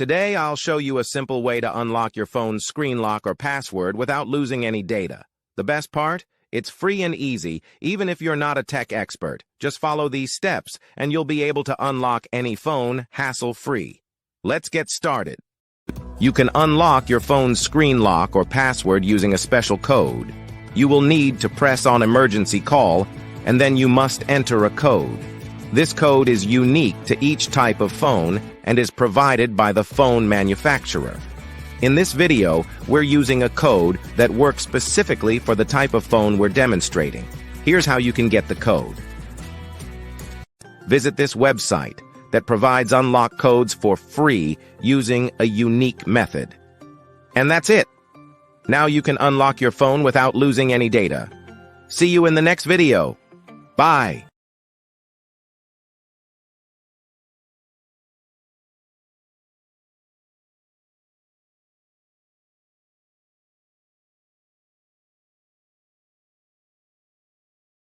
Today, I'll show you a simple way to unlock your phone's screen lock or password without losing any data. The best part? It's free and easy, even if you're not a tech expert. Just follow these steps, and you'll be able to unlock any phone hassle-free. Let's get started. You can unlock your phone's screen lock or password using a special code. You will need to press on emergency call, and then you must enter a code. This code is unique to each type of phone and is provided by the phone manufacturer. In this video, we're using a code that works specifically for the type of phone we're demonstrating. Here's how you can get the code. Visit this website that provides unlock codes for free using a unique method. And that's it. Now you can unlock your phone without losing any data. See you in the next video. Bye.